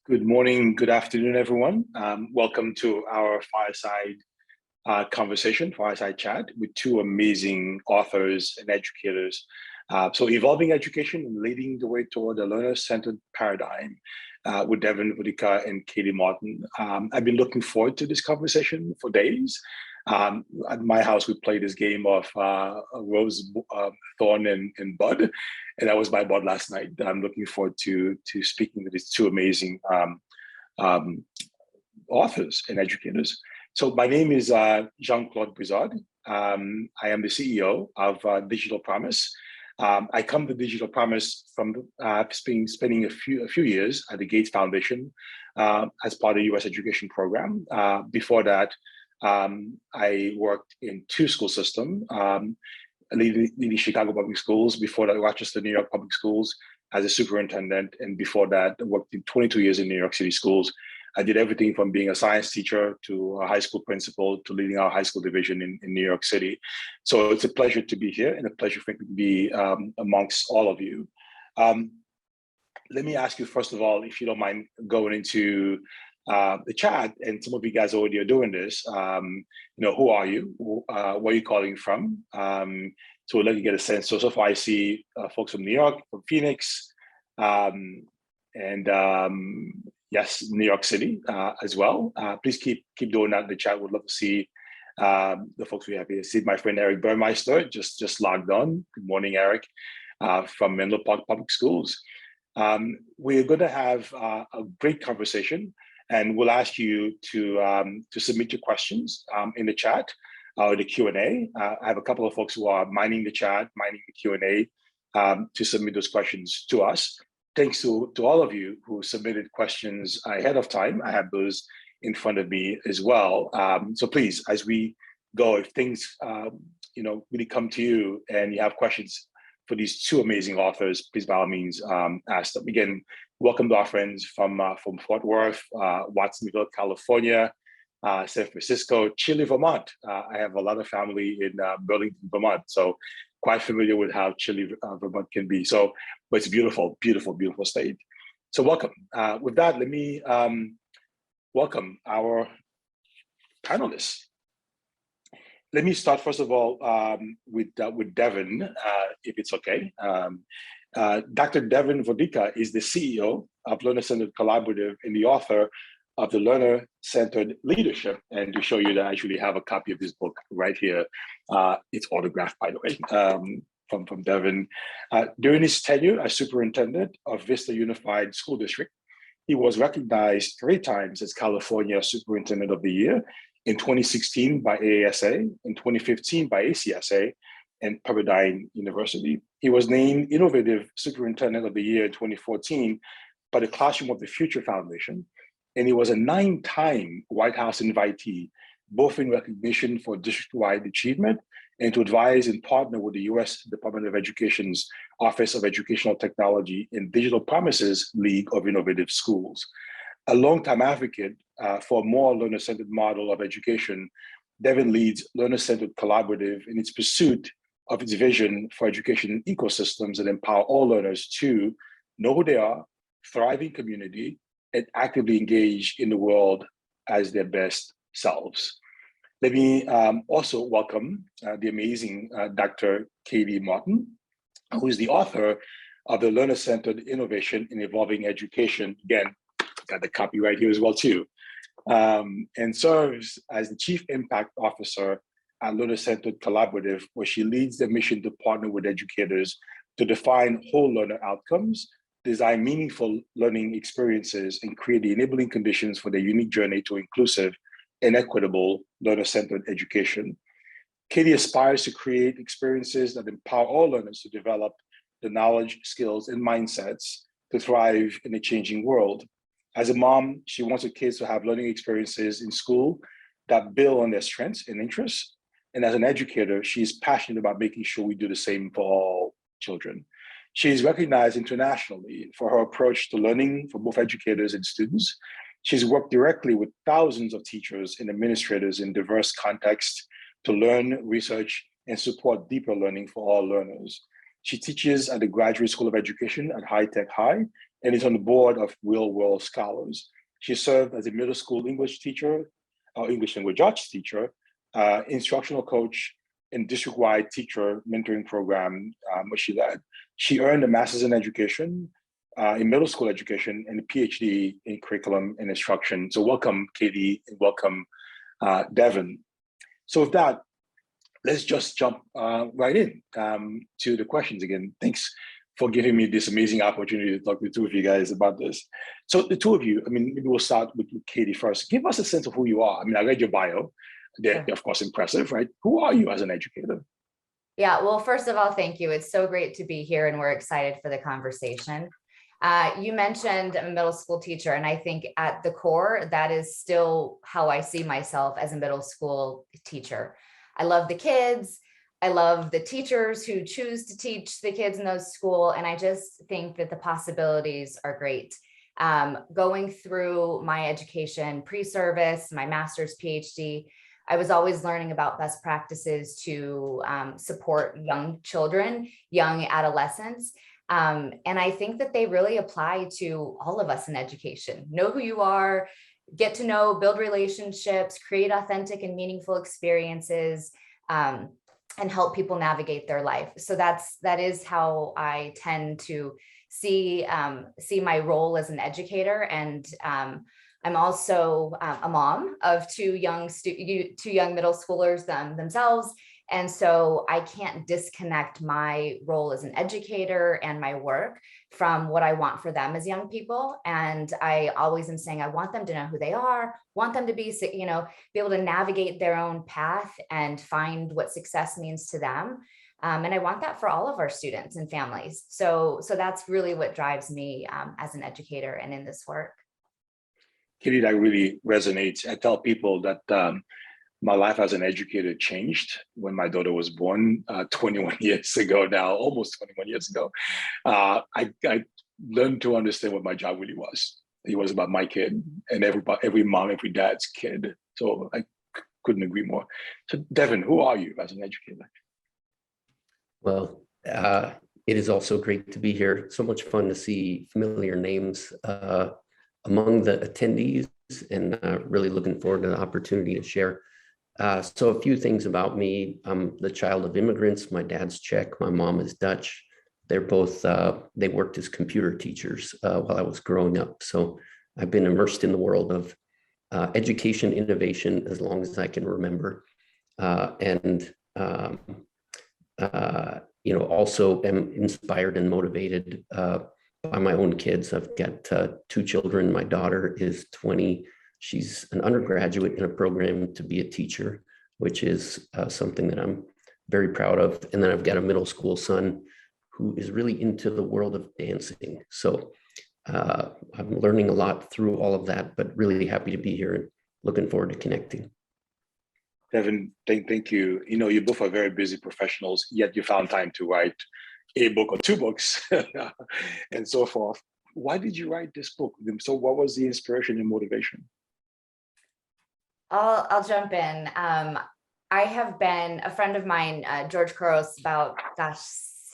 Good morning, good afternoon, everyone. Welcome to our Fireside Fireside Chat with two amazing authors and educators. So evolving education and leading the way toward a learner-centered paradigm with Devin Vodicka and Katie Martin. I've been looking forward to this conversation for days. At my house, we play this game of Rose, Thorn, and Bud, and that was my bud last night. I'm looking forward to speaking with these two amazing authors and educators. So my name is Jean-Claude Brizard. I am the CEO of Digital Promise. I come to Digital Promise from spending a few years at the Gates Foundation as part of the U.S. education program. Before that, I worked in two school systems, leading Chicago Public Schools, before that Rochester, New York Public Schools as a superintendent. And before that, I worked in 22 years in New York City schools. I did everything from being a science teacher to a high school principal to leading our high school division in New York City. So it's a pleasure to be here and a pleasure for me to be amongst all of you. Let me ask you, first of all, if you don't mind going into the chat, and some of you guys already are doing this. Who are you? Where are you calling from? So we'll let you get a sense. So far I see folks from New York, from Phoenix, yes, New York City as well. Please keep doing that in the chat. We'd love to see the folks we have here. See my friend Eric Burmeister just logged on. Good morning, Eric, from Menlo Park Public Schools. We're going to have a great conversation. And we'll ask you to submit your questions in the chat or the Q&A. I have a couple of folks who are mining the chat, mining the Q&A to submit those questions to us. Thanks to all of you who submitted questions ahead of time. I have those in front of me as well. So please, as we go, if things really come to you and you have questions for these two amazing authors, please by all means ask them. Again, welcome to our friends from Fort Worth, Watsonville, California, San Francisco, Chile, Vermont. I have a lot of family in Burlington, Vermont, so quite familiar with how Chile, Vermont can be. So, but it's a beautiful, beautiful, beautiful state. So welcome. With that, let me welcome our panelists. Let me start, first of all, with Devin, if it's okay. Dr. Devin Vodicka is the CEO of Learner-Centered Collaborative and the author of the Learner-Centered Leadership. And to show you that I actually have a copy of this book right here. It's autographed, by the way, from Devin. During his tenure as superintendent of Vista Unified School District, he was recognized 3 times as California Superintendent of the Year, in 2016 by AASA, in 2015 by ACSA, and Pepperdine University. He was named Innovative Superintendent of the Year in 2014 by the Classroom of the Future Foundation, and he was a 9-time White House invitee, both in recognition for district-wide achievement and to advise and partner with the U.S. Department of Education's Office of Educational Technology and Digital Promises League of Innovative Schools. A longtime advocate for a more learner-centered model of education, Devin leads Learner-Centered Collaborative in its pursuit of its vision for education ecosystems that empower all learners to know who they are, thrive in community, and actively engage in the world as their best selves. Let me also welcome the amazing Dr. Katie Martin, who is the author of the Learner-Centered Innovation in Evolving Education. Again, got the copy right here as well too, and serves as the Chief Impact Officer at Learner-Centered Collaborative, where she leads the mission to partner with educators to define whole learner outcomes, design meaningful learning experiences, and create the enabling conditions for their unique journey to inclusive and equitable learner-centered education. Katie aspires to create experiences that empower all learners to develop the knowledge, skills, and mindsets to thrive in a changing world. As a mom, she wants her kids to have learning experiences in school that build on their strengths and interests. And as an educator, she is passionate about making sure we do the same for all children. She is recognized internationally for her approach to learning for both educators and students. She's worked directly with thousands of teachers and administrators in diverse contexts to learn, research, and support deeper learning for all learners. She teaches at the Graduate School of Education at High Tech High and is on the board of Real World Scholars. She served as a middle school English teacher, or English language arts teacher, instructional coach, and district-wide teacher mentoring program, which she led. She earned a master's in education, in middle school education, and a PhD in curriculum and instruction. So welcome, Katie, and welcome, Devin. So with that, let's just jump right in to the questions again. Thanks for giving me this amazing opportunity to talk to the two of you guys about this. So the two of you, I mean, maybe we'll start with Katie first. Give us a sense of who you are. I mean, I read your bio. They're of course impressive, right? Who are you as an educator? Yeah, well, first of all, thank you. It's so great to be here and we're excited for the conversation. You mentioned I'm a middle school teacher, and I think at the core, that is still how I see myself as a middle school teacher. I love the kids. I love the teachers who choose to teach the kids in those schools. And I just think that the possibilities are great. Going through my education, pre-service, my master's, PhD, I was always learning about best practices to support young children, young adolescents. And I think that they really apply to all of us in education. Know who you are, get to know, build relationships, create authentic and meaningful experiences, and help people navigate their life. So that is how I tend to see my role as an educator. And I'm also a mom of two young middle schoolers themselves. And so I can't disconnect my role as an educator and my work from what I want for them as young people. And I always am saying, I want them to know who they are, want them to be able to navigate their own path and find what success means to them. And I want that for all of our students and families. So that's really what drives me as an educator and in this work. Katie, that really resonates. I tell people that my life as an educator changed when my daughter was born 21 years ago now, almost 21 years ago. I learned to understand what my job really was. It was about my kid and every mom, every dad's kid. So I couldn't agree more. So Devin, who are you as an educator? Well, it is also great to be here. So much fun to see familiar names among the attendees, and really looking forward to the opportunity to share. So a few things about me. I'm the child of immigrants. My dad's Czech, my mom is Dutch. They're both, they worked as computer teachers while I was growing up. So I've been immersed in the world of education, innovation as long as I can remember. Also am inspired and motivated by my own kids. I've got two children. My daughter is 20. She's an undergraduate in a program to be a teacher, which is something that I'm very proud of. And then I've got a middle school son who is really into the world of dancing. So I'm learning a lot through all of that, but really happy to be here and looking forward to connecting. Devin, thank you. You both are very busy professionals, yet you found time to write a book or two books and so forth. Why did you write this book? So what was the inspiration and motivation? I'll jump in. I have been a friend of mine, George Couros, about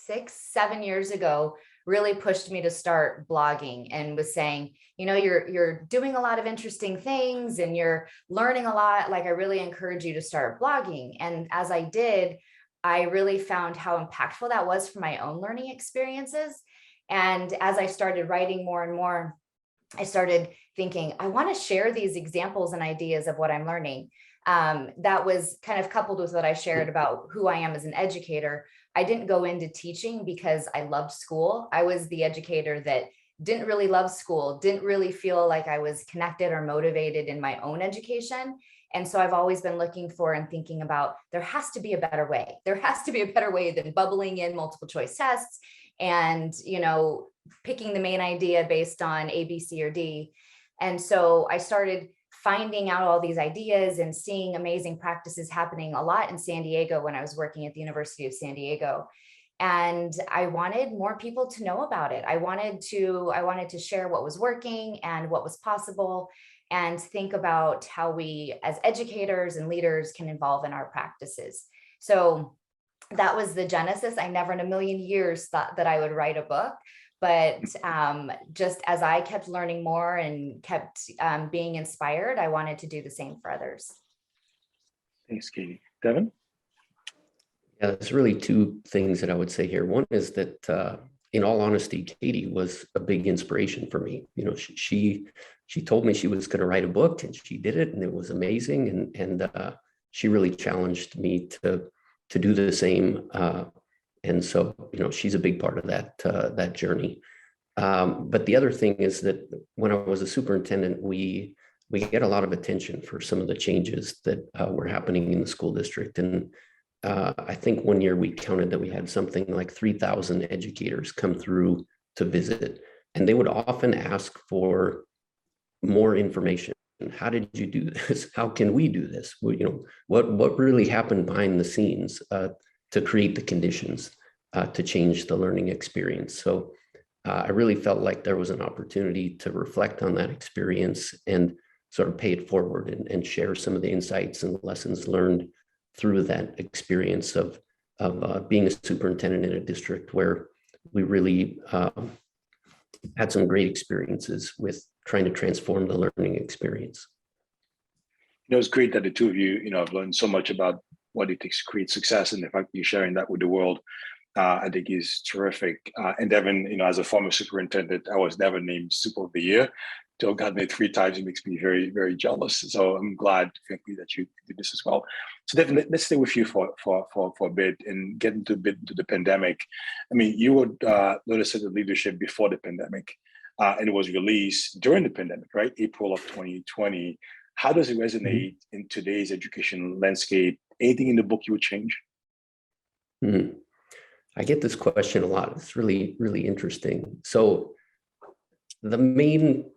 6-7 years ago, really pushed me to start blogging and was saying, you're doing a lot of interesting things and you're learning a lot. Like, I really encourage you to start blogging. And as I did, I really found how impactful that was for my own learning experiences. And as I started writing more and more, I started thinking, I want to share these examples and ideas of what I'm learning. That was kind of coupled with what I shared about who I am as an educator. I didn't go into teaching because I loved school. I was the educator that didn't really love school, didn't really feel like I was connected or motivated in my own education. And so I've always been looking for and thinking about, there has to be a better way. There has to be a better way than bubbling in multiple choice tests and, picking the main idea based on A, B, C, or D. And so I started finding out all these ideas and seeing amazing practices happening a lot in San Diego when I was working at the University of San Diego. And I wanted more people to know about it. I wanted to share what was working and what was possible, and think about how we as educators and leaders can involve in our practices. So that was the genesis. I never in a million years thought that I would write a book, But just as I kept learning more and kept being inspired, I wanted to do the same for others. Thanks, Katie. Devin? Yeah, there's really two things that I would say here. One is that, in all honesty, Katie was a big inspiration for me. You know, she told me she was going to write a book, and she did it, and it was amazing. And she really challenged me to do the same. And so, you know, she's a big part of that journey. But the other thing is that when I was a superintendent, we get a lot of attention for some of the changes that were happening in the school district. And I think one year we counted that we had something like 3,000 educators come through to visit, and they would often ask for more information. How did you do this? How can we do this? Well, you know, what really happened behind the scenes to create the conditions to change the learning experience? So I really felt like there was an opportunity to reflect on that experience and sort of pay it forward and share some of the insights and lessons learned through that experience of being a superintendent in a district where we really had some great experiences with trying to transform the learning experience. You know, it's great that the two of you, you know, have learned so much about what it takes to create success, and the fact that you're sharing that with the world, I think is terrific. And Devin, you know, as a former superintendent, I was never named Super of the Year. Joe got me 3 times. It makes me very, very jealous. So I'm glad, frankly, that you did this as well. So Devin, let's stay with you for a bit and get into the pandemic. I mean, you were learner-centered leadership before the pandemic, and it was released during the pandemic, right? April of 2020. How does it resonate in today's education landscape? Anything in the book you would change? I get this question a lot. It's really, really interesting. So the main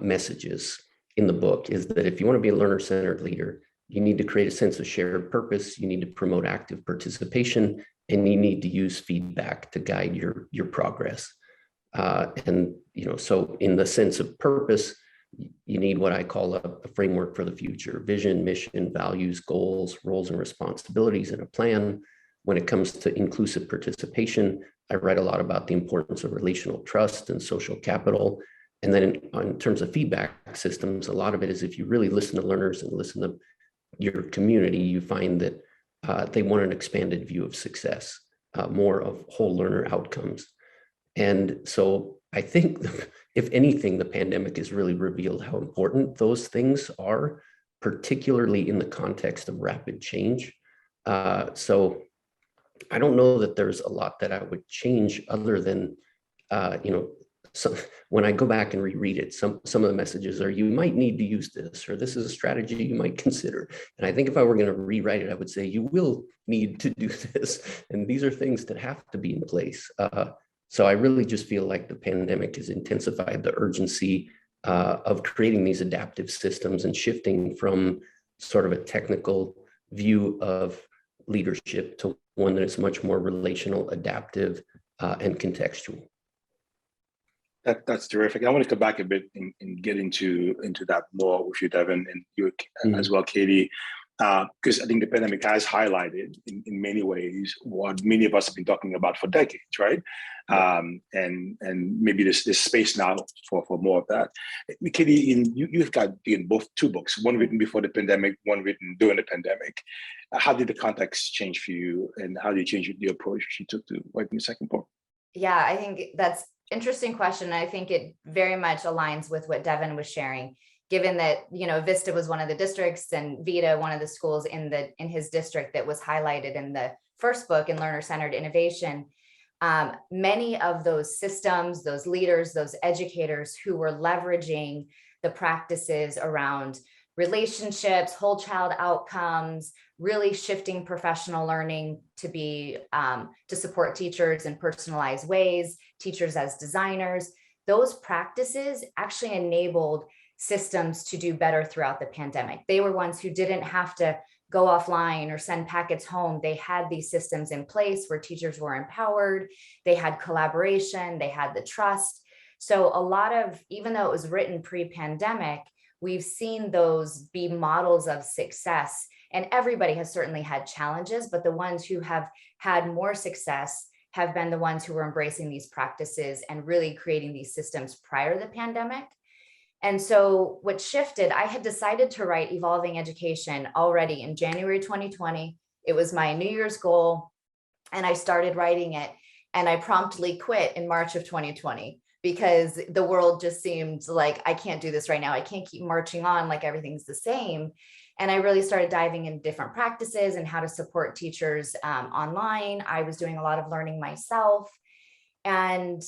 messages in the book is that if you want to be a learner-centered leader, you need to create a sense of shared purpose, you need to promote active participation, and you need to use feedback to guide your progress. And, you know, so in the sense of purpose, you need what I call a framework for the future: vision, mission, values, goals, roles and responsibilities, and a plan. When it comes to inclusive participation, I write a lot about the importance of relational trust and social capital. And then in terms of feedback systems, a lot of it is if you really listen to learners and listen to your community, you find that they want an expanded view of success, more of whole learner outcomes. And so I think, if anything, the pandemic has really revealed how important those things are, particularly in the context of rapid change. So I don't know that there's a lot that I would change other than, you know, when I go back and reread it, some of the messages are, you might need to use this, or this is a strategy you might consider. And I think if I were going to rewrite it, I would say, you will need to do this. And these are things that have to be in place. So I really just feel like the pandemic has intensified the urgency of creating these adaptive systems and shifting from sort of a technical view of leadership to one that is much more relational, adaptive, and contextual. That's terrific. I want to come back a bit and get into that more with you, Devin, and you as well, Katie, because I think the pandemic has highlighted in many ways what many of us have been talking about for decades, right? And maybe there's space now for more of that. Katie, you've got both 2 books, one written before the pandemic, one written during the pandemic. How did the context change for you, and how did you change the approach you took to writing the second book? Yeah, I think that's interesting question. I think it very much aligns with what Devin was sharing, given that, you know, Vista was one of the districts and Vita, one of the schools in his district that was highlighted in the first book in learner-centered innovation. Many of those systems, those leaders, those educators who were leveraging the practices around relationships, whole child outcomes, really shifting professional learning to be to support teachers in personalized ways, teachers as designers. Those practices actually enabled systems to do better throughout the pandemic. They were ones who didn't have to go offline or send packets home. They had these systems in place where teachers were empowered, they had collaboration, they had the trust. So a lot of, even though it was written pre-pandemic, we've seen those be models of success. And everybody has certainly had challenges, but the ones who have had more success have been the ones who were embracing these practices and really creating these systems prior to the pandemic. And so what shifted, I had decided to write Evolving Education already in January 2020. It was my New Year's goal, and I started writing it, and I promptly quit in March of 2020 because the world just seemed like, I can't do this right now. I can't keep marching on like everything's the same. And I really started diving into different practices and how to support teachers online. I was doing a lot of learning myself. And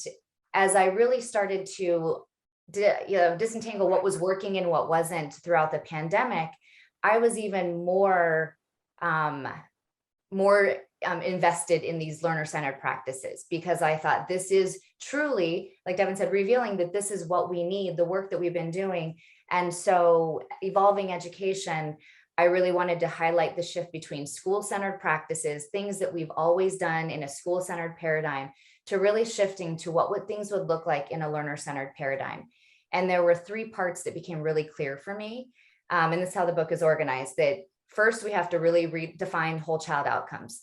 as I really started to disentangle what was working and what wasn't throughout the pandemic, I was even more invested in these learner-centered practices, because I thought this is truly, like Devin said, revealing that this is what we need, the work that we've been doing. And so Evolving Education, I really wanted to highlight the shift between school-centered practices, things that we've always done in a school-centered paradigm, to really shifting to what things would look like in a learner-centered paradigm. And there were 3 parts that became really clear for me. And this is how the book is organized, that first, we have to really redefine whole child outcomes.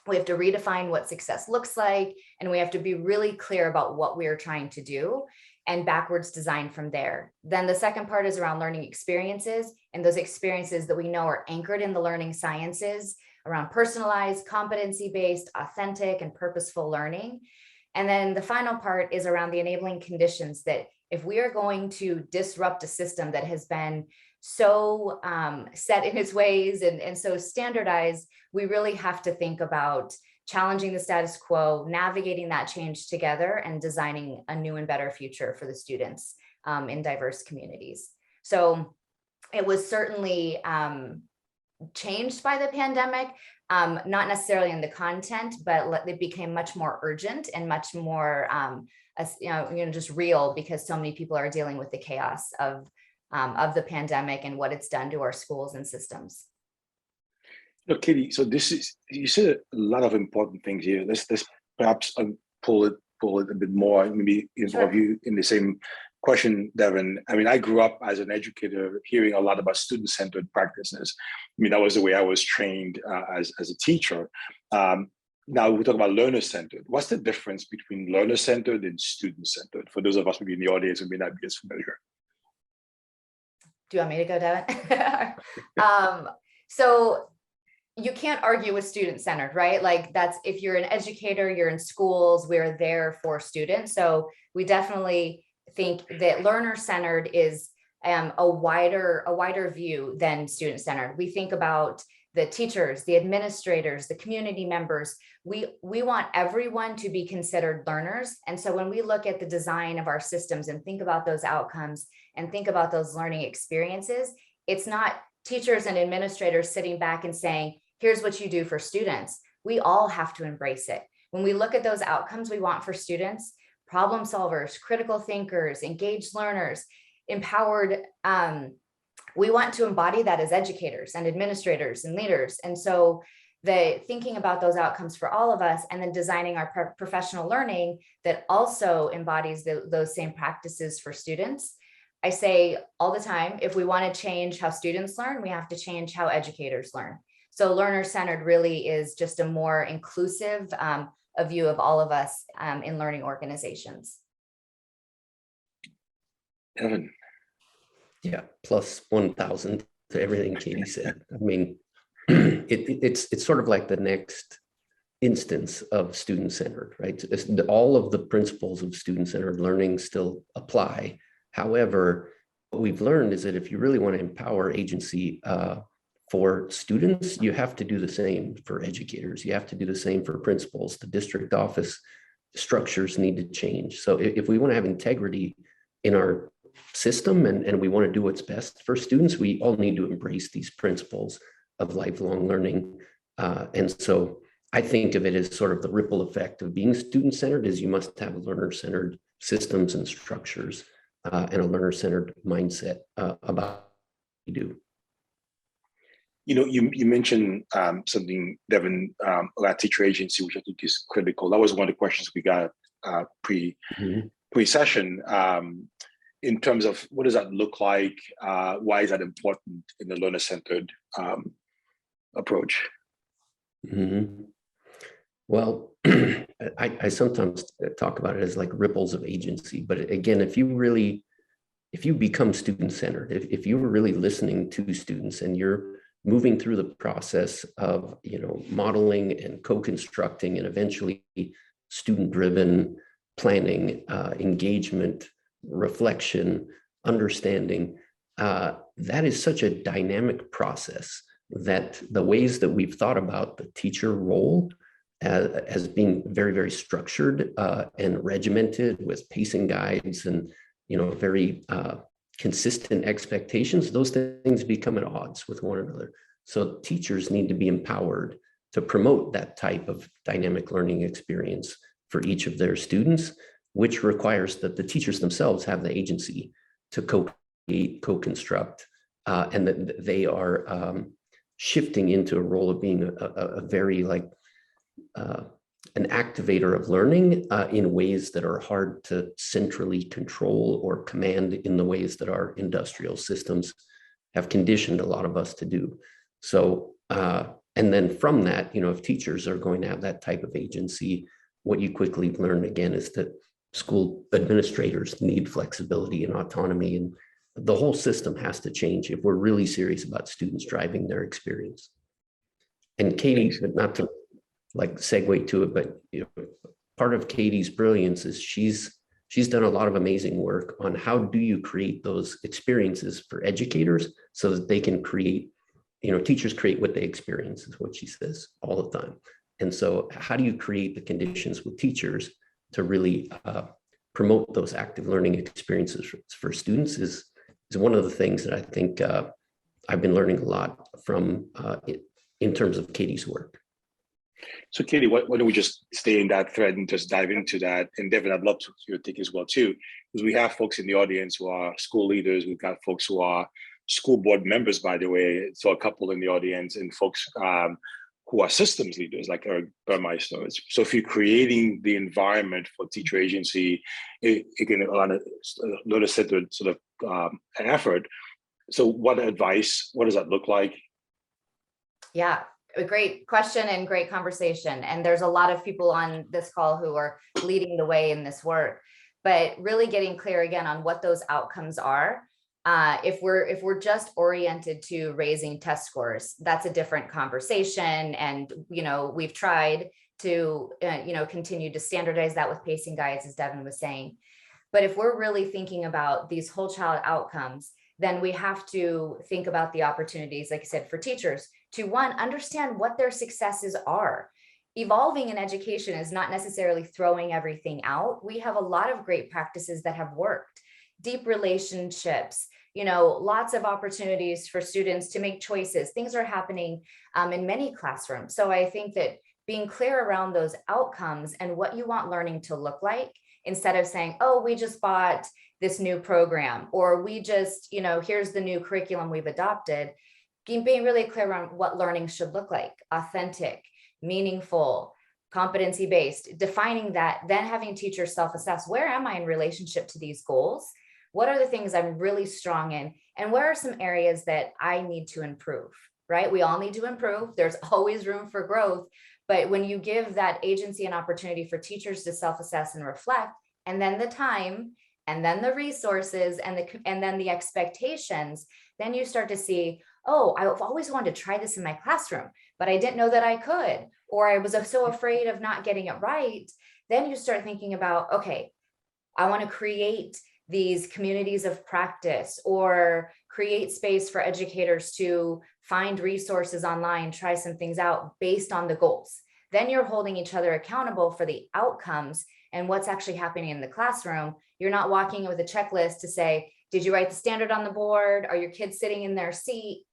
We have to redefine what success looks like, and we have to be really clear about what we are trying to do and backwards design from there. Then the second part is around learning experiences, and those experiences that we know are anchored in the learning sciences around personalized, competency-based, authentic, and purposeful learning. And then the final part is around the enabling conditions, that if we are going to disrupt a system that has been so set in its ways and so standardized, we really have to think about challenging the status quo, navigating that change together, and designing a new and better future for the students in diverse communities. So it was certainly changed by the pandemic, not necessarily in the content, but it became much more urgent and much more just real, because so many people are dealing with the chaos of the pandemic and what it's done to our schools and systems. Look, Katie, so you said a lot of important things here. Let's perhaps pull it a bit more, maybe involve you in the same question, Devin. I mean, I grew up as an educator hearing a lot about student-centered practices. I mean, that was the way I was trained as a teacher. Now we talk about learner-centered. What's the difference between learner-centered and student-centered for those of us maybe in the audience who may not be as familiar? Do you want me to go, Devin? So you can't argue with student-centered, right? Like, that's, if you're an educator, you're in schools, we're there for students. So we definitely think that learner-centered is a wider view than student-centered. We think about the teachers, the administrators, the community members. We want everyone to be considered learners. And so when we look at the design of our systems and think about those outcomes and think about those learning experiences, it's not teachers and administrators sitting back and saying, here's what you do for students. We all have to embrace it. When we look at those outcomes we want for students, problem solvers, critical thinkers, engaged learners, empowered, we want to embody that as educators and administrators and leaders. And so the thinking about those outcomes for all of us, and then designing our professional learning that also embodies those same practices for students. I say all the time, if we want to change how students learn, we have to change how educators learn. So learner-centered really is just a more inclusive a view of all of us in learning organizations. Evan. Yeah, plus 1,000 to everything Katie said. I mean, it's sort of like the next instance of student-centered, right? All of the principles of student-centered learning still apply. However, what we've learned is that if you really want to empower agency for students, you have to do the same for educators. You have to do the same for principals. The district office structures need to change. So if we want to have integrity in our system and we want to do what's best for students, we all need to embrace these principles of lifelong learning. And so I think of it as sort of the ripple effect of being student-centered is you must have learner-centered systems and structures and a learner-centered mindset about what you do. You know, you mentioned something, Devin, about teacher agency, which I think is critical. That was one of the questions we got pre-session. In terms of what does that look like? Why is that important in the learner-centered approach? Well, I sometimes talk about it as like ripples of agency, but again, if you become student-centered, if you're really listening to students and you're moving through the process of, modeling and co-constructing and eventually student-driven planning, engagement, reflection, understanding, that is such a dynamic process that the ways that we've thought about the teacher role as being very, very structured and regimented with pacing guides and very consistent expectations, those things become at odds with one another. So teachers need to be empowered to promote that type of dynamic learning experience for each of their students, which requires that the teachers themselves have the agency to co-create, co-construct, and that they are shifting into a role of being a very an activator of learning in ways that are hard to centrally control or command in the ways that our industrial systems have conditioned a lot of us to do. So, and then from that, if teachers are going to have that type of agency, what you quickly learn again is that school administrators need flexibility and autonomy, and the whole system has to change if we're really serious about students driving their experience. And Katie, not to segue to it, but part of Katie's brilliance is she's done a lot of amazing work on how do you create those experiences for educators so that they can create, teachers create what they experience, is what she says all the time. And so how do you create the conditions with teachers to really promote those active learning experiences for students is one of the things that I think I've been learning a lot from in terms of Katie's work. So Katie, why don't we just stay in that thread and just dive into that? And Devin, I'd love to your take as well too, because we have folks in the audience who are school leaders. We've got folks who are school board members, by the way. So a couple in the audience, and folks who are systems leaders like Eric Burmeister. So if you're creating the environment for teacher agency, it can on a learner-centered sort of an effort. So what does that look like? Yeah. A great question and great conversation. And there's a lot of people on this call who are leading the way in this work, but really getting clear again on what those outcomes are. If we're just oriented to raising test scores, that's a different conversation. And, we've tried to, continue to standardize that with pacing guides, as Devin was saying. But if we're really thinking about these whole child outcomes, then we have to think about the opportunities, like I said, for teachers to, one, understand what their successes are. Evolving in education is not necessarily throwing everything out. We have a lot of great practices that have worked, deep relationships, lots of opportunities for students to make choices. Things are happening in many classrooms. So I think that being clear around those outcomes and what you want learning to look like, instead of saying, oh, we just bought this new program, or we just, here's the new curriculum we've adopted, being really clear around what learning should look like: authentic, meaningful, competency-based, defining that, then having teachers self-assess, where am I in relationship to these goals? What are the things I'm really strong in? And where are some areas that I need to improve, right? We all need to improve. There's always room for growth. But when you give that agency and opportunity for teachers to self-assess and reflect, and then the time, and then the resources, and then the expectations, then you start to see, oh, I've always wanted to try this in my classroom, but I didn't know that I could, or I was so afraid of not getting it right. Then you start thinking about, okay, I want to create these communities of practice, or create space for educators to find resources online, try some things out based on the goals. Then you're holding each other accountable for the outcomes and what's actually happening in the classroom. You're not walking in with a checklist to say, did you write the standard on the board? Are your kids sitting in their seat?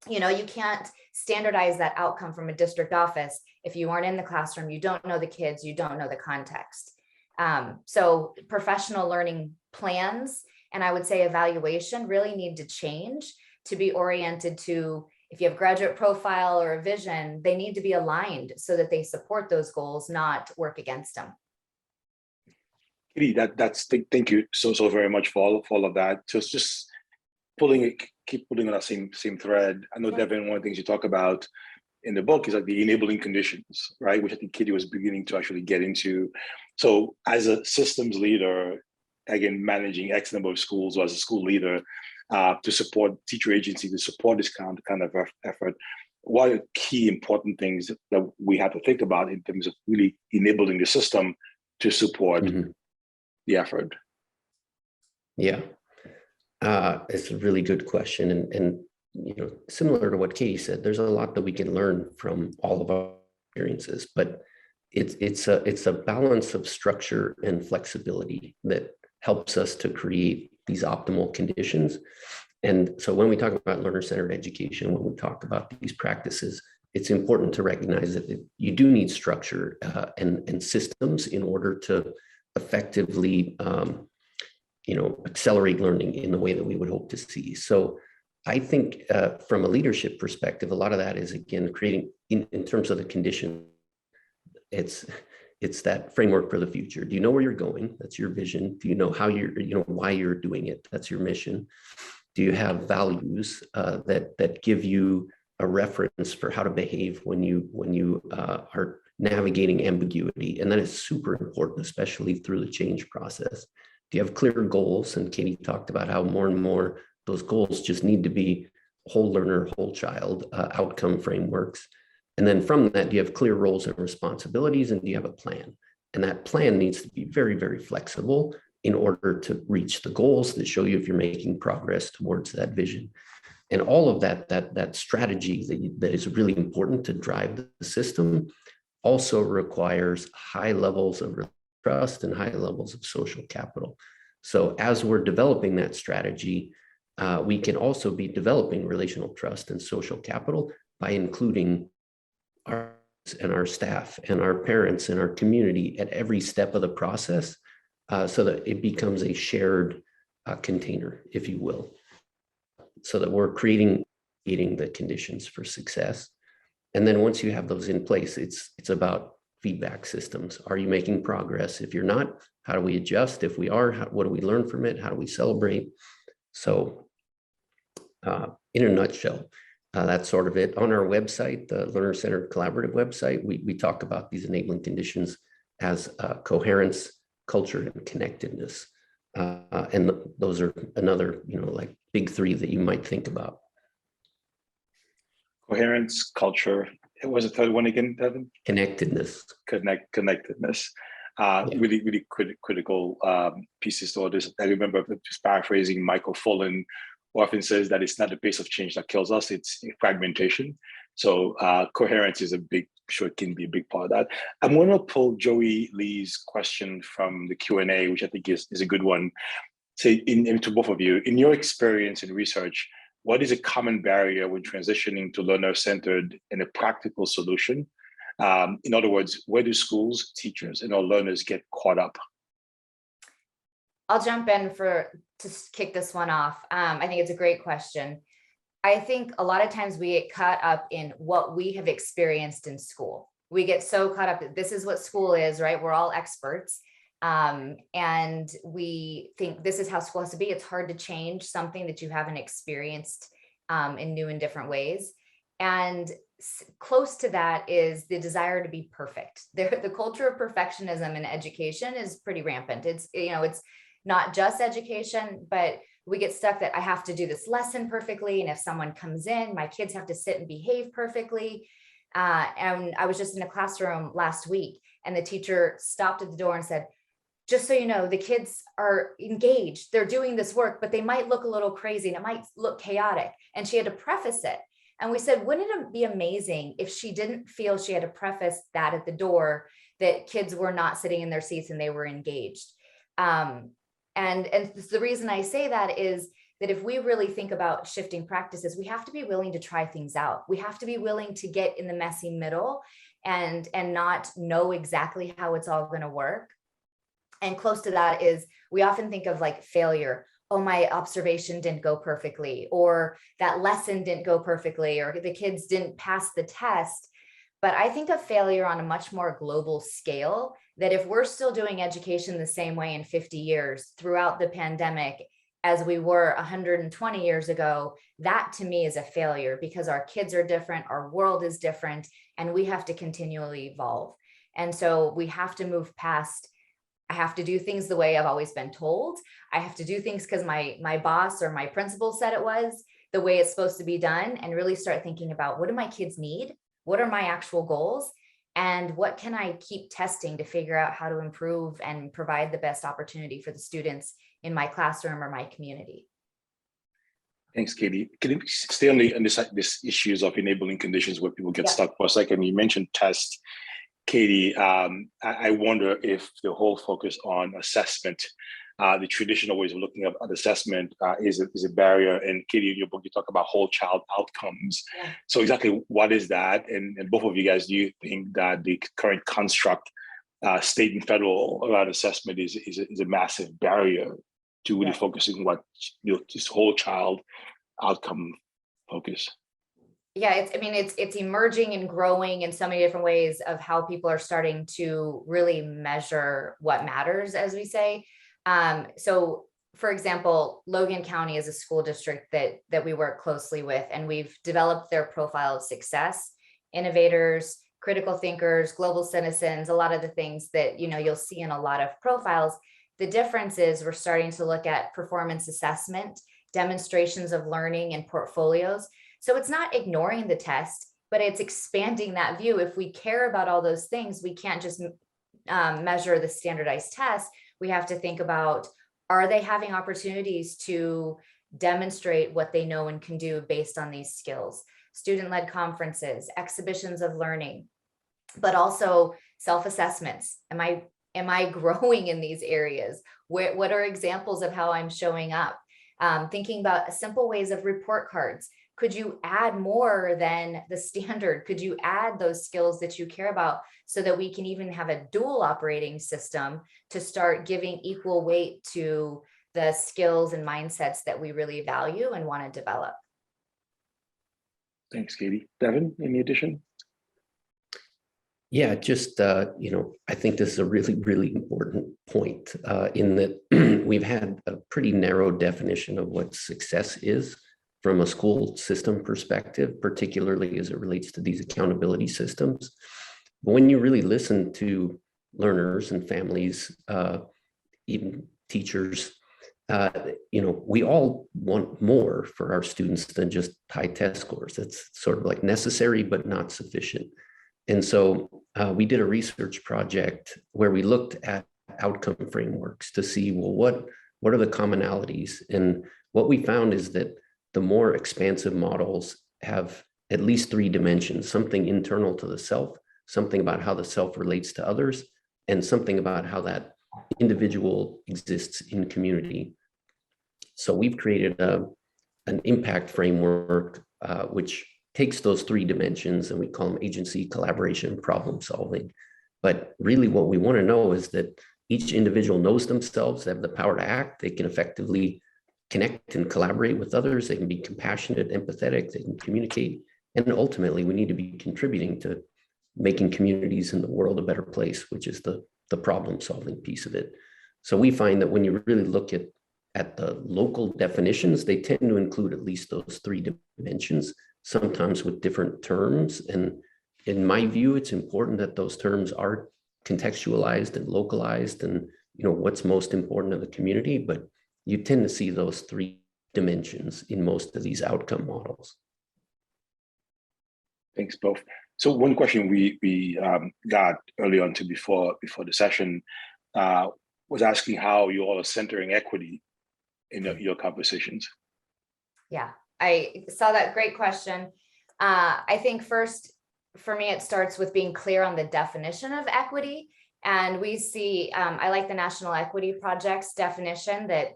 You can't standardize that outcome from a district office if you aren't in the classroom, you don't know the kids, you don't know the context. So professional learning plans, and I would say evaluation, really need to change to be oriented to, if you have graduate profile or a vision, they need to be aligned so that they support those goals, not work against them. Katie, thank you so very much for all of that. Just keep pulling on that same thread. I know, Devin, one of the things you talk about in the book is like the enabling conditions, right? Which I think Katie was beginning to actually get into. So as a systems leader, again, managing X number of schools, or as a school leader, to support teacher agency, to support this kind of effort, what are key important things that we have to think about in terms of really enabling the system to support the effort? Yeah, it's a really good question. And you know, similar to what Katie said, there's a lot that we can learn from all of our experiences, but it's a balance of structure and flexibility that helps us to create these optimal conditions. And so when we talk about learner-centered education, when we talk about these practices, it's important to recognize that you do need structure and systems in order to effectively accelerate learning in the way that we would hope to see. So I think from a leadership perspective, a lot of that is, again, creating in terms of the condition. It's that framework for the future. Do you know where you're going? That's your vision. Do you know how why you're doing it? That's your mission. Do you have values that give you a reference for how to behave when you are navigating ambiguity? And that is super important, especially through the change process. Do you have clear goals? And Katie talked about how more and more those goals just need to be whole learner, whole child outcome frameworks. And then from that, do you have clear roles and responsibilities, and do you have a plan? And that plan needs to be very, very flexible in order to reach the goals that show you if you're making progress towards that vision. And all of that strategy that is really important to drive the system also requires high levels of trust and high levels of social capital. So as we're developing that strategy, we can also be developing relational trust and social capital by including our staff and our parents and our community at every step of the process, so that it becomes a shared container, if you will, so that we're creating the conditions for success. And then once you have those in place, it's about feedback systems. Are you making progress? If you're not, how do we adjust? If we are, what do we learn from it? How do we celebrate? So in a nutshell, that's sort of it. On our website, the Learner-Centered Collaborative website, we talk about these enabling conditions as coherence, culture, and connectedness. And those are another, like big three that you might think about. Coherence, culture. It was a third one again, Devin? Connectedness. Connectedness. Yeah. Really, really critical pieces to all this. I remember just paraphrasing Michael Fullan, who often says that it's not the pace of change that kills us, it's fragmentation. So coherence is can be a big part of that. I'm going to pull Joey Lee's question from the Q&A, which I think is a good one. Say, to both of you, in your experience in research, what is a common barrier when transitioning to learner-centered and a practical solution? In other words, where do schools, teachers, and our learners get caught up? I'll jump in to kick this one off. I think it's a great question. I think a lot of times we get caught up in what we have experienced in school. We get so caught up that this is what school is, right? We're all experts. And we think this is how school has to be. It's hard to change something that you haven't experienced in new and different ways. And close to that is the desire to be perfect. The culture of perfectionism in education is pretty rampant. It's not just education, but we get stuck that I have to do this lesson perfectly. And if someone comes in, my kids have to sit and behave perfectly. And I was just in a classroom last week, and the teacher stopped at the door and said, just so you know, the kids are engaged. They're doing this work, but they might look a little crazy and it might look chaotic. And she had to preface it. And we said, wouldn't it be amazing if she didn't feel she had to preface that at the door, that kids were not sitting in their seats and they were engaged. And the reason I say that is that if we really think about shifting practices, we have to be willing to try things out. We have to be willing to get in the messy middle and not know exactly how it's all going to work. And close to that is we often think of like failure. Oh, my observation didn't go perfectly, or that lesson didn't go perfectly, or the kids didn't pass the test. But I think of failure on a much more global scale, that if we're still doing education the same way in 50 years throughout the pandemic, as we were 120 years ago, that to me is a failure, because our kids are different, our world is different, and we have to continually evolve. And so we have to move past, I have to do things the way I've always been told. I have to do things because my boss or my principal said it was the way it's supposed to be done, and really start thinking about, what do my kids need? What are my actual goals? And what can I keep testing to figure out how to improve and provide the best opportunity for the students in my classroom or my community? Thanks, Katie. Can you stay on this issues of enabling conditions where people get stuck for a second? You mentioned tests, Katie. I wonder if the whole focus on assessment, the traditional ways of looking at assessment, is a barrier. And Katie, in your book, you talk about whole child outcomes. Yeah. So exactly what is that? And both of you guys, do you think that the current construct, state and federal, around assessment is a massive barrier to really focusing what this whole child outcome focus? Yeah, it's emerging and growing in so many different ways of how people are starting to really measure what matters, as we say. So for example, Logan County is a school district that we work closely with, and we've developed their profile of success, innovators, critical thinkers, global citizens, a lot of the things that, you'll see in a lot of profiles. The difference is we're starting to look at performance assessment, demonstrations of learning, and portfolios. So it's not ignoring the test, but it's expanding that view. If we care about all those things, we can't just measure the standardized test. We have to think about, are they having opportunities to demonstrate what they know and can do based on these skills? Student-led conferences, exhibitions of learning, but also self-assessments. Am I growing in these areas? What are examples of how I'm showing up? Thinking about simple ways of report cards. Could you add more than the standard? Could you add those skills that you care about, so that we can even have a dual operating system to start giving equal weight to the skills and mindsets that we really value and want to develop? Thanks, Katie. Devin, any addition? Yeah, just, I think this is a really, really important point in that we've had a pretty narrow definition of what success is from a school system perspective, particularly as it relates to these accountability systems. But when you really listen to learners and families, even teachers, we all want more for our students than just high test scores. It's sort of like necessary, but not sufficient. And so we did a research project where we looked at outcome frameworks to see, well, what are the commonalities? And what we found is that the more expansive models have at least 3 dimensions: something internal to the self, something about how the self relates to others, and something about how that individual exists in community. So we've created an impact framework which takes those 3 dimensions, and we call them agency, collaboration, problem solving. But really what we want to know is that each individual knows themselves, they have the power to act, they can effectively connect and collaborate with others, they can be compassionate, empathetic, they can communicate, and ultimately we need to be contributing to making communities in the world a better place, which is the problem solving piece of it. So we find that when you really look at the local definitions, they tend to include at least those 3 dimensions, sometimes with different terms. And in my view, it's important that those terms are contextualized and localized and, what's most important to the community. But you tend to see those 3 dimensions in most of these outcome models. Thanks, both. So one question we got early on before the session was asking how you all are centering equity in your conversations. Yeah, I saw that. Great question. I think first, for me, it starts with being clear on the definition of equity. And we see, I like the National Equity Project's definition that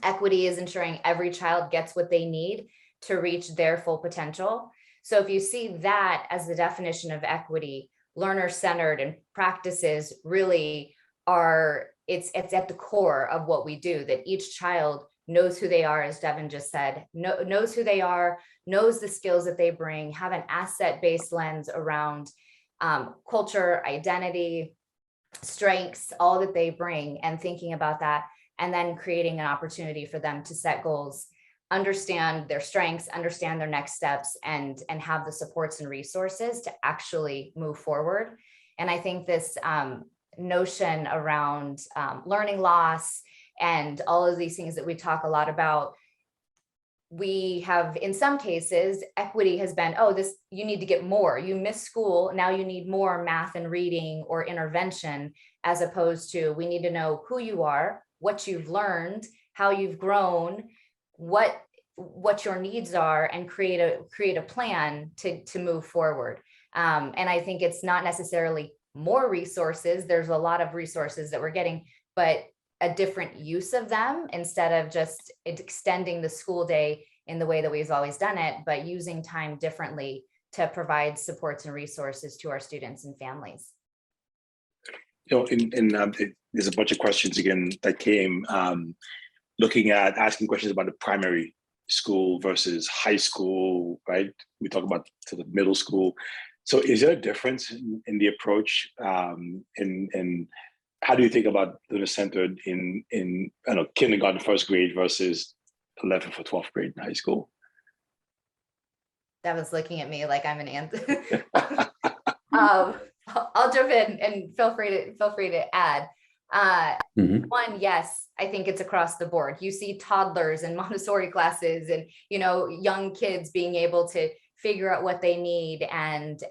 equity is ensuring every child gets what they need to reach their full potential. So if you see that as the definition of equity, learner-centered and practices really are, it's at the core of what we do, that each child knows who they are, as Devin just said, knows who they are, knows the skills that they bring, have an asset-based lens around culture, identity, strengths, all that they bring, and thinking about that. and then creating an opportunity for them to set goals, understand their strengths, understand their next steps, and have the supports and resources to actually move forward. And I think this notion around learning loss and all of these things that we talk a lot about, we have, in some cases, equity has been, oh, this, you need to get more. You missed school, now you need more math and reading or intervention, as opposed to, we need to know who you are, what you've learned, how you've grown, what your needs are, and create a plan to move forward. And I think it's not necessarily more resources. There's a lot of resources that we're getting, but a different use of them, instead of just extending the school day in the way that we've always done it, but using time differently to provide supports and resources to our students and families. There's a bunch of questions again that came, looking at asking questions about the primary school versus high school, right? We talk about sort of middle school. So is there a difference in the approach, and how do you think about learner-centered in kindergarten, first grade versus 11th or 12th grade in high school? Devin's looking at me like I'm an answer. I'll jump in and feel free to add. One, yes, I think it's across the board. You see toddlers and Montessori classes and, young kids being able to figure out what they need and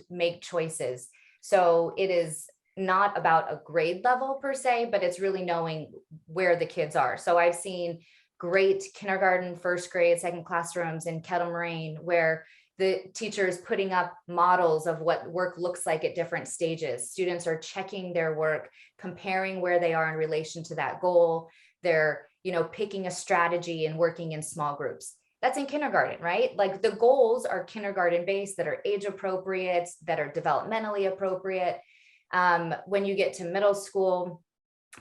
make choices. So it is not about a grade level per se, but it's really knowing where the kids are. So I've seen great kindergarten, first grade, second classrooms in Kettle Moraine, where the teacher is putting up models of what work looks like at different stages. Students are checking their work, comparing where they are in relation to that goal. They're, picking a strategy and working in small groups. That's in kindergarten, right? Like the goals are kindergarten based, that are age appropriate, that are developmentally appropriate. When you get to middle school,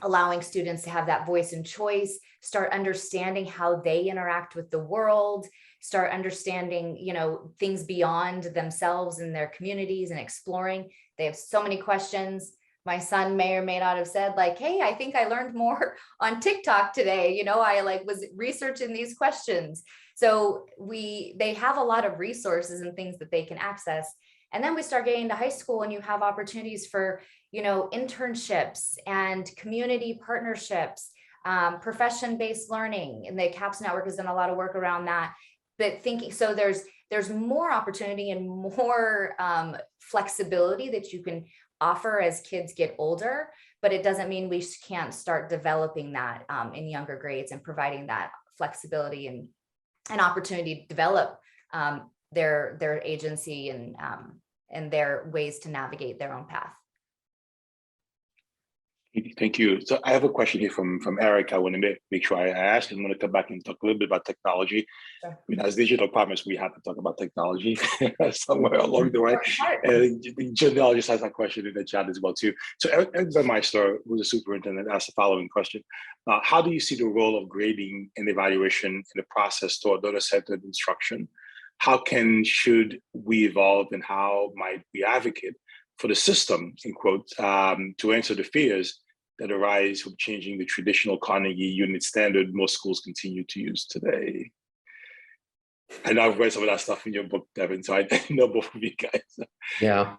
allowing students to have that voice and choice, start understanding how they interact with the world, start understanding, things beyond themselves and their communities, and exploring. They have so many questions. My son may or may not have said like, hey, I think I learned more on TikTok today. I was researching these questions. So they have a lot of resources and things that they can access. And then we start getting to high school, and you have opportunities for, internships and community partnerships, profession-based learning. And the CAPS network has done a lot of work around that. But so there's more opportunity and more flexibility that you can offer as kids get older, but it doesn't mean we can't start developing that in younger grades and providing that flexibility and an opportunity to develop their agency and their ways to navigate their own path. Thank you. So I have a question here from Eric. I want to make sure I ask. I'm going to come back and talk a little bit about technology. Sure. As digital partners, we have to talk about technology somewhere along the way. And Janelle just has that question in the chat as well too. So Eric Burmeister, who's a superintendent, asked the following question: how do you see the role of grading and evaluation in the process toward learner-centered instruction? How should we evolve, and how might we advocate for the system, in quotes, to answer the fears that arise from changing the traditional Carnegie unit standard most schools continue to use today? I know I've read some of that stuff in your book, Devin, so I know both of you guys. Yeah.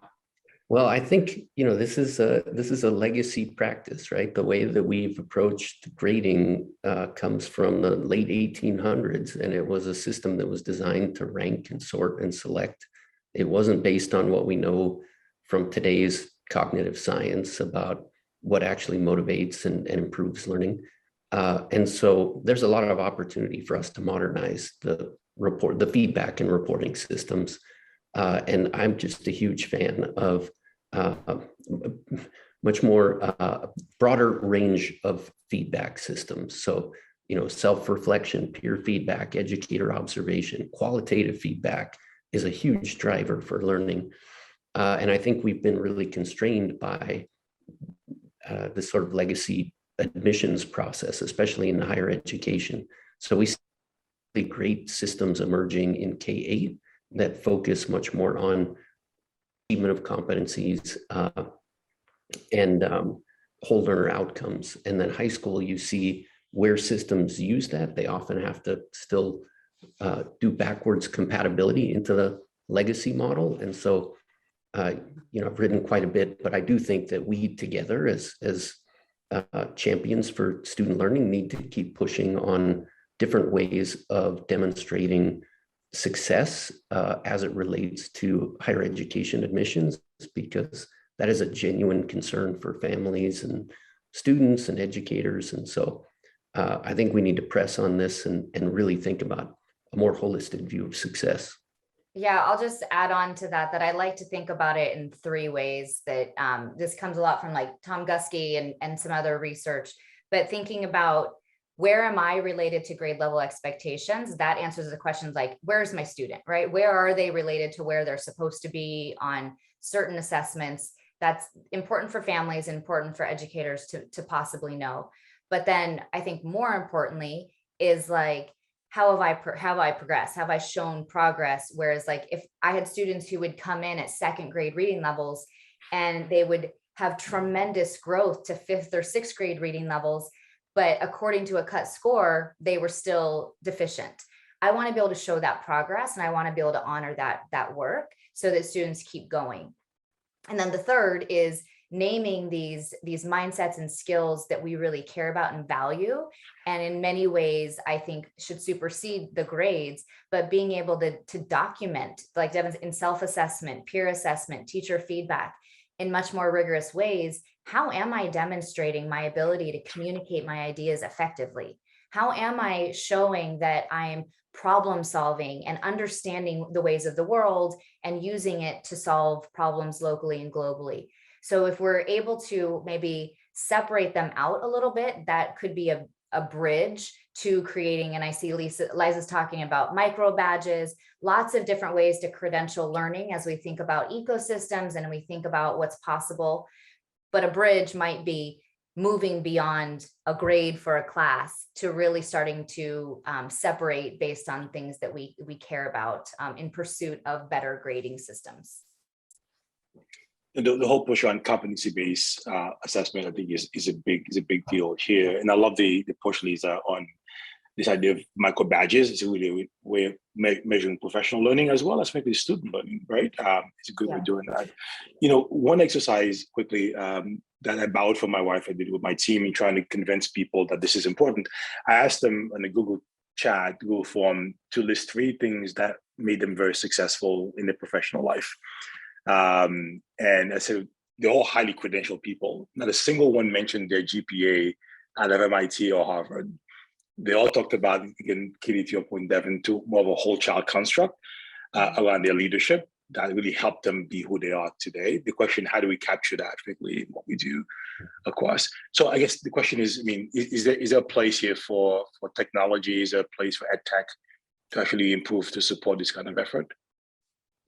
Well, I think, this is a legacy practice, right? The way that we've approached grading comes from the late 1800s, and it was a system that was designed to rank and sort and select. It wasn't based on what we know from today's cognitive science about what actually motivates and improves learning. And so there's a lot of opportunity for us to modernize the feedback and reporting systems. And I'm just a huge fan of much more broader range of feedback systems. So, self-reflection, peer feedback, educator observation, qualitative feedback is a huge driver for learning. And I think we've been really constrained by this sort of legacy admissions process, especially in higher education. So we see great systems emerging in K-8 that focus much more on achievement of competencies and whole learner outcomes. And then high school, you see where systems use that, they often have to still do backwards compatibility into the legacy model. And so, I've written quite a bit, but I do think that we together as champions for student learning need to keep pushing on different ways of demonstrating success as it relates to higher education admissions, because that is a genuine concern for families and students and educators. And so I think we need to press on this and really think about a more holistic view of success. Yeah, I'll just add on to that I like to think about it in three ways. That this comes a lot from like Tom Guskey and some other research, but thinking about where am I related to grade level expectations? That answers the questions like, where's my student, right? Where are they related to where they're supposed to be on certain assessments? That's important for families, important for educators to possibly know. But then I think more importantly is like, how have I progressed? Have I shown progress? Whereas like if I had students who would come in at second grade reading levels and they would have tremendous growth to fifth or sixth grade reading levels, but according to a cut score, they were still deficient. I want to be able to show that progress, and I want to be able to honor that work so that students keep going. And then the third is naming these mindsets and skills that we really care about and value. And in many ways, I think should supersede the grades, but being able to document, like Devin's, in self-assessment, peer assessment, teacher feedback, in much more rigorous ways. How am I demonstrating my ability to communicate my ideas effectively? How am I showing that I'm problem solving and understanding the ways of the world and using it to solve problems locally and globally? So if we're able to maybe separate them out a little bit, that could be a bridge to creating, and I see Liza's talking about micro badges, lots of different ways to credential learning as we think about ecosystems and we think about what's possible. But a bridge might be moving beyond a grade for a class to really starting to separate based on things that we care about in pursuit of better grading systems. The whole push on competency-based assessment, I think, is a big deal here, and I love the push, Lisa, on this idea of micro badges. It's a really way of measuring professional learning as well as maybe student learning, right? It's a good way of doing that. One exercise quickly that I borrowed from my wife, I did with my team in trying to convince people that this is important. I asked them in a Google form to list 3 things that made them very successful in their professional life. And I said, they're all highly credentialed people. Not a single one mentioned their GPA out of MIT or Harvard. They all talked about, again, Katie, to your point, Devin, to more of a whole child construct around their leadership that really helped them be who they are today. The question, how do we capture that, particularly in what we do across? So I guess the question is, is there a place here for technology? Is there a place for ed tech to actually improve to support this kind of effort?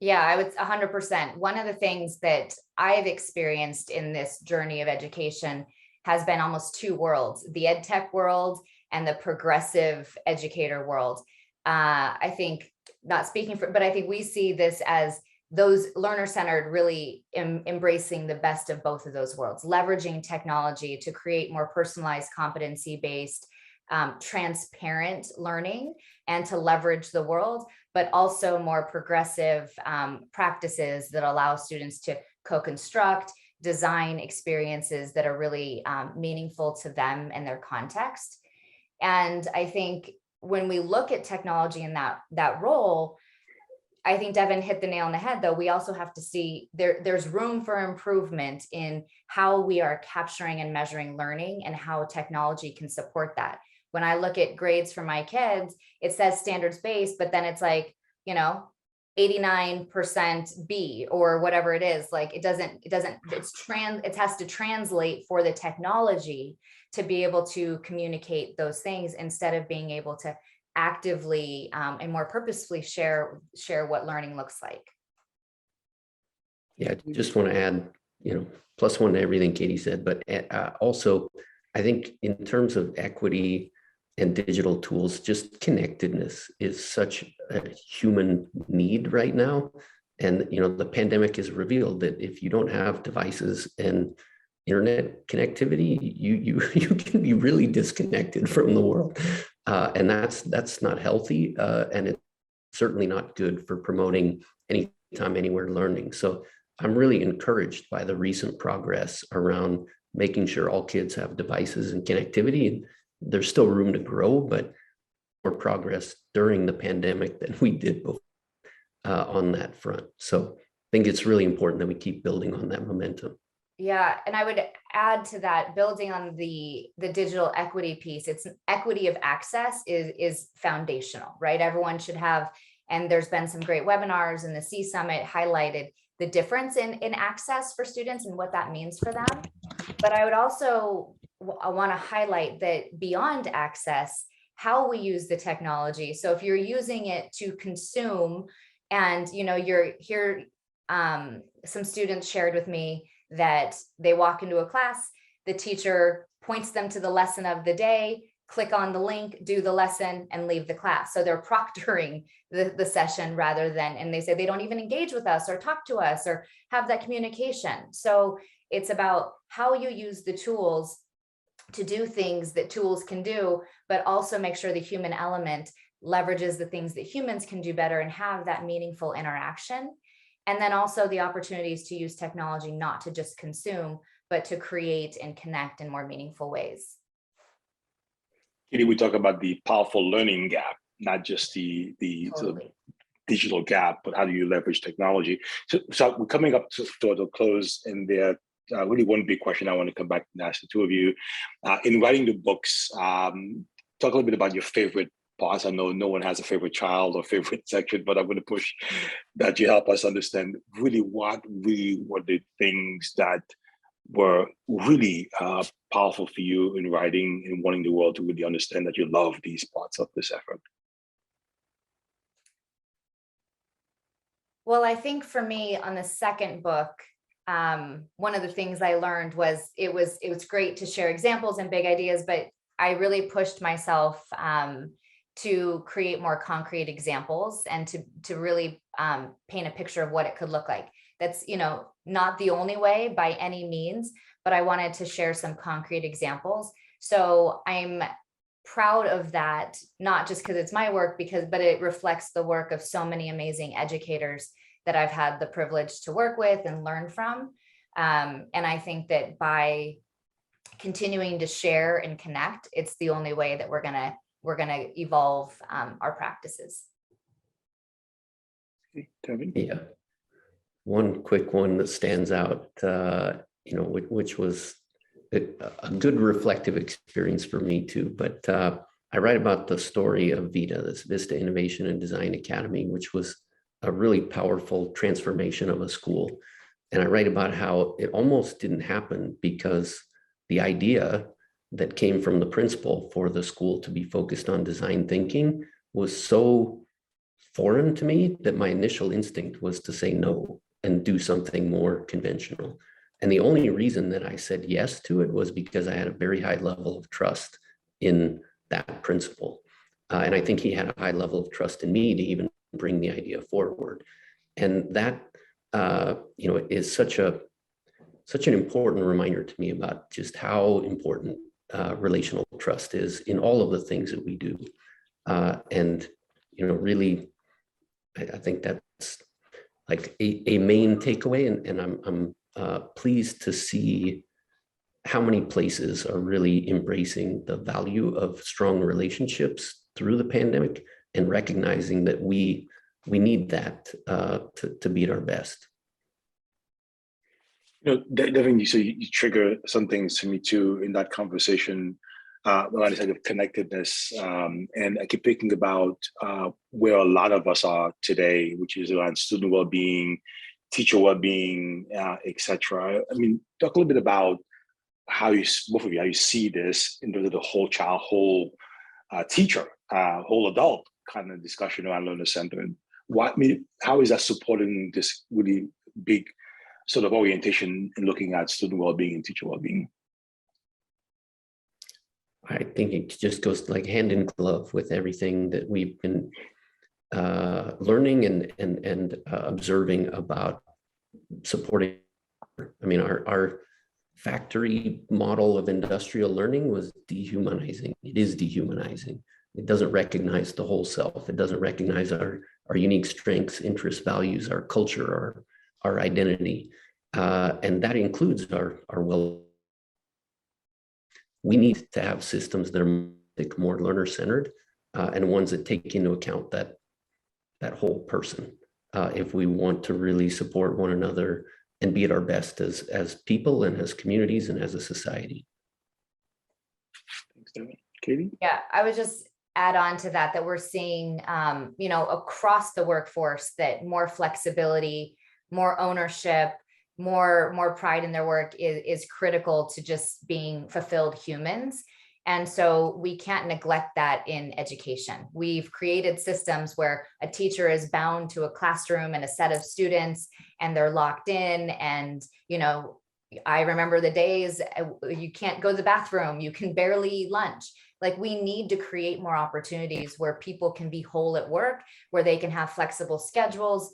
Yeah, I would 100%. One of the things that I've experienced in this journey of education has been almost 2 worlds, the ed tech world and the progressive educator world. I think, not speaking for, but I think we see this as those learner-centered really embracing the best of both of those worlds, leveraging technology to create more personalized, competency-based, transparent learning and to leverage the world, but also more progressive practices that allow students to co-construct, design experiences that are really meaningful to them and their context. And I think when we look at technology in that role, I think Devin hit the nail on the head, though. We also have to see there's room for improvement in how we are capturing and measuring learning and how technology can support that. When I look at grades for my kids, it says standards-based, but then it's like, 89% B or whatever it is. Like it has to translate for the technology to be able to communicate those things instead of being able to actively and more purposefully share what learning looks like. Yeah, I just want to add, +1 to everything Katie said, but also I think in terms of equity and digital tools, just connectedness is such a human need right now. And, the pandemic has revealed that if you don't have devices and internet connectivity, you can be really disconnected from the world, and that's not healthy, and it's certainly not good for promoting anytime, anywhere learning. So I'm really encouraged by the recent progress around making sure all kids have devices and connectivity. And there's still room to grow, but more progress during the pandemic than we did before on that front. So I think it's really important that we keep building on that momentum. Yeah, and I would add to that, building on the digital equity piece, it's equity of access is foundational, right? Everyone should have, and there's been some great webinars, and the C Summit highlighted the difference in access for students and what that means for them. But I would also want to highlight that beyond access, how we use the technology. So if you're using it to consume, and you're here, some students shared with me that they walk into a class, the teacher points them to the lesson of the day, click on the link, do the lesson, and leave the class. So they're proctoring the session rather than, and they say they don't even engage with us or talk to us or have that communication. So it's about how you use the tools to do things that tools can do, but also make sure the human element leverages the things that humans can do better and have that meaningful interaction. And then also the opportunities to use technology, not to just consume, but to create and connect in more meaningful ways. Katie, we talk about the powerful learning gap, not just the sort of digital gap, but how do you leverage technology? So we're coming up to the close, and there really one big question I want to come back and ask the two of you. In writing the books, talk a little bit about your favorite parts. I know no one has a favorite child or favorite section, but I'm going to push that you help us understand really what really were the things that were really powerful for you in writing and wanting the world to really understand that you love these parts of this effort. Well, I think for me on the second book, one of the things I learned was it was great to share examples and big ideas, but I really pushed myself to create more concrete examples and to really paint a picture of what it could look like. That's, not the only way by any means, but I wanted to share some concrete examples. So I'm proud of that, not just because it's my work, but it reflects the work of so many amazing educators that I've had the privilege to work with and learn from. And I think that by continuing to share and connect, it's the only way that we're gonna evolve our practices. Kevin? Yeah, one quick one that stands out, which was a good reflective experience for me too. But I write about the story of VITA, this Vista Innovation and Design Academy, which was a really powerful transformation of a school. And I write about how it almost didn't happen because the idea that came from the principal for the school to be focused on design thinking was so foreign to me that my initial instinct was to say no and do something more conventional. And the only reason that I said yes to it was because I had a very high level of trust in that principal. And I think he had a high level of trust in me to even bring the idea forward. And that, is such an important reminder to me about just how important relational trust is in all of the things that we do. And, really, I think that's like a main takeaway. And I'm pleased to see how many places are really embracing the value of strong relationships through the pandemic and recognizing that we need that to be at our best. Definitely, so you trigger some things for me too in that conversation, around this idea of connectedness. And I keep thinking about where a lot of us are today, which is around student well-being, teacher well-being, etc. I mean, talk a little bit about how both of you, how you see this in the whole child, whole teacher, whole adult kind of discussion around learner-centered. How is that supporting this really big sort of orientation in looking at student well-being and teacher well-being? I think it just goes like hand in glove with everything that we've been learning and observing about supporting. I mean, our factory model of industrial learning was dehumanizing. It is dehumanizing. It doesn't recognize the whole self. It doesn't recognize our unique strengths, interests, values, our culture, our identity. And that includes our well. We need to have systems that are more learner-centered and ones that take into account that whole person if we want to really support one another and be at our best as people and as communities and as a society. Thanks, Devin. Katie? Yeah, I would just add on to that we're seeing, across the workforce, that more flexibility, more ownership, more pride in their work is critical to just being fulfilled humans. And so we can't neglect that in education. We've created systems where a teacher is bound to a classroom and a set of students, and they're locked in. And, I remember the days you can't go to the bathroom, you can barely eat lunch. Like, we need to create more opportunities where people can be whole at work, where they can have flexible schedules,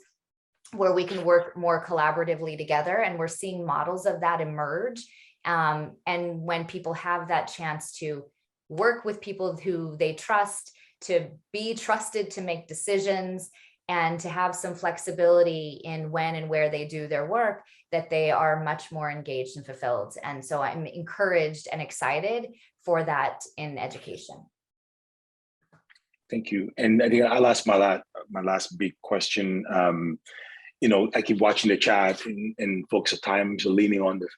where we can work more collaboratively together. And we're seeing models of that emerge. And when people have that chance to work with people who they trust, to be trusted to make decisions, and to have some flexibility in when and where they do their work, that they are much more engaged and fulfilled. And so I'm encouraged and excited for that in education. Thank you. And I think I'll ask my last big question. I keep watching the chat, and folks at times are leaning on the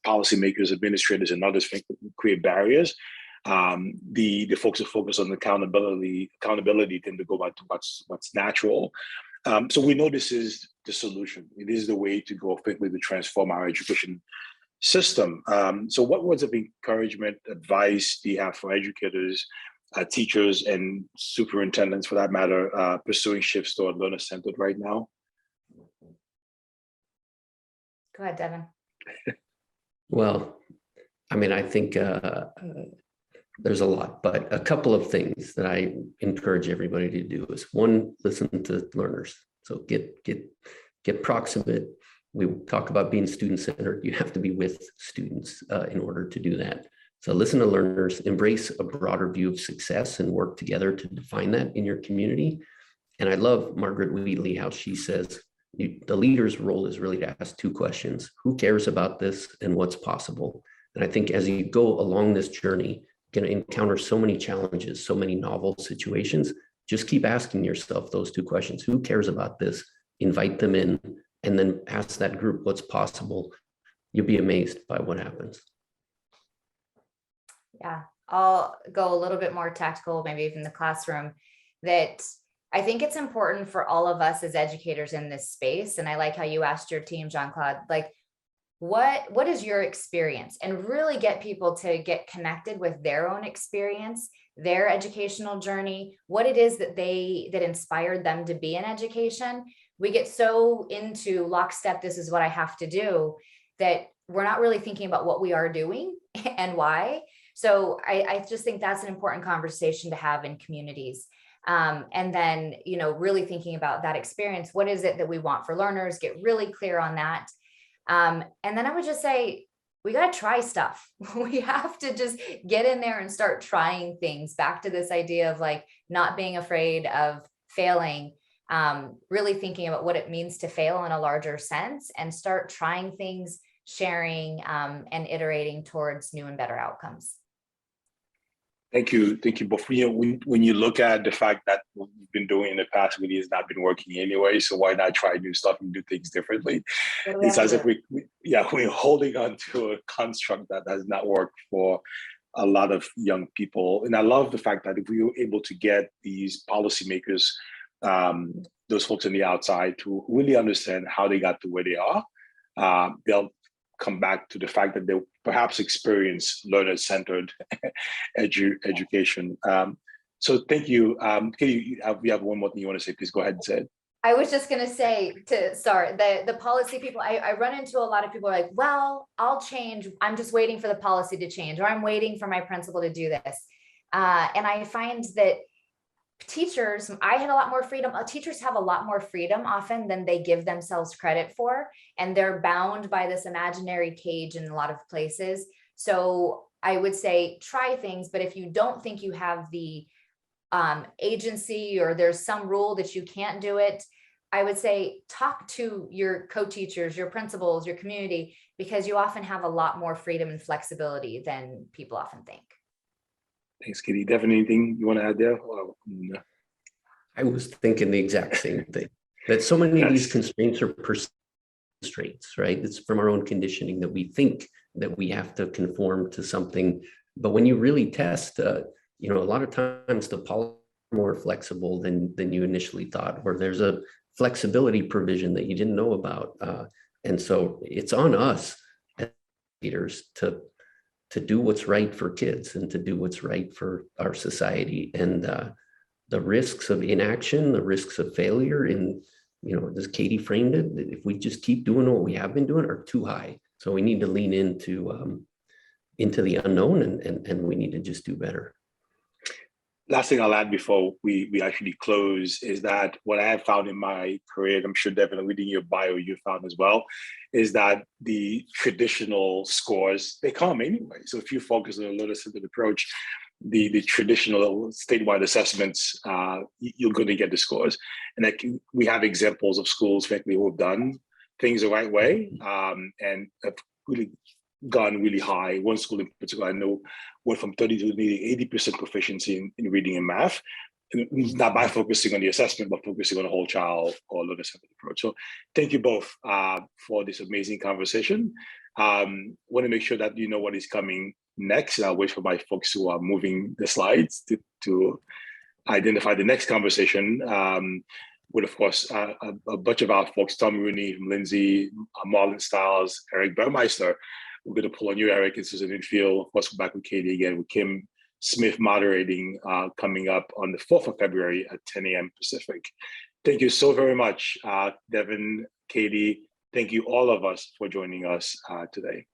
policymakers, administrators, and others to create barriers. The folks who focus on accountability tend to go back to what's natural. So we know this is the solution. It is the way to go quickly to transform our education system. So what words of encouragement, advice do you have for educators, teachers, and superintendents, for that matter, pursuing shifts toward learner-centered right now? Go ahead, Devin. Well, I think there's a lot, but a couple of things that I encourage everybody to do is, one, listen to learners. So get proximate. We talk about being student-centered. You have to be with students in order to do that. So listen to learners, embrace a broader view of success, and work together to define that in your community. And I love Margaret Wheatley, how she says, the leader's role is really to ask two questions: who cares about this, and what's possible? And I think as you go along this journey, you're going to encounter so many challenges, so many novel situations. Just keep asking yourself those two questions: who cares about this? Invite them in, and then ask that group what's possible. You'll be amazed by what happens. Yeah, I'll go a little bit more tactical, maybe even the classroom, that I think it's important for all of us as educators in this space. And I like how you asked your team, Jean-Claude, like, what is your experience? And really get people to get connected with their own experience, their educational journey, what it is that inspired them to be in education. We get so into lockstep, this is what I have to do, that we're not really thinking about what we are doing and why. So I just think that's an important conversation to have in communities. And then, really thinking about that experience. What is it that we want for learners? Get really clear on that. And then I would just say, we got to try stuff. We have to just get in there and start trying things. Back to this idea of like not being afraid of failing, really thinking about what it means to fail in a larger sense, and start trying things, sharing, and iterating towards new and better outcomes. Thank you both. When you look at the fact that what we've been doing in the past really has not been working anyway, so why not try new stuff and do things differently? It's as if we're holding on to a construct that has not worked for a lot of young people. And I love the fact that if we were able to get these policymakers, those folks on the outside, to really understand how they got to where they are, they'll come back to the fact that they perhaps experience learner-centered education. So thank you. Katie, we have one more thing you want to say. Please go ahead and say it. I was just going to say the policy people, I run into a lot of people are like, well, I'll change. I'm just waiting for the policy to change, or I'm waiting for my principal to do this. And I find that teachers, I had a lot more freedom. Teachers have a lot more freedom often than they give themselves credit for, and they're bound by this imaginary cage in a lot of places. So I would say try things, but if you don't think you have the agency, or there's some rule that you can't do it, I would say talk to your co-teachers, your principals, your community, because you often have a lot more freedom and flexibility than people often think. Thanks, Katie. Devin, anything you want to add there? Well, no. I was thinking the exact same thing, that so many of these constraints are constraints, right? It's from our own conditioning that we think that we have to conform to something. But when you really test, you know, a lot of times the policy is more flexible than you initially thought, or there's a flexibility provision that you didn't know about. And so it's on us as leaders to do what's right for kids and to do what's right for our society. And the risks of inaction, the risks of failure in, you know, as Katie framed it, if we just keep doing what we have been doing, are too high. So we need to lean into the unknown, and we need to just do better. Last thing I'll add before we actually close is that what I have found in my career, and I'm sure Devin, reading your bio, you found as well, is that the traditional scores, they come anyway. So if you focus on a learner-centered approach, the traditional statewide assessments, you're going to get the scores. And we have examples of schools, frankly, who have done things the right way and have really gone really high. One school in particular I know went from 30 to nearly 80% proficiency in reading and math, and not by focusing on the assessment, but focusing on the whole child or learner-centered approach. So thank you both for this amazing conversation. Want to make sure that you know what is coming next. I'll wait for my folks who are moving the slides to identify the next conversation. With, of course, a bunch of our folks, Tom Rooney, Lindsay, Marlon Stiles, Eric Burmeister. We're going to pull on you, Eric, and Susan Infield. Of course, we're back with Katie again, with Kim Smith moderating coming up on the 4th of February at 10 a.m. Pacific. Thank you so very much, Devin, Katie. Thank you all of us for joining us today.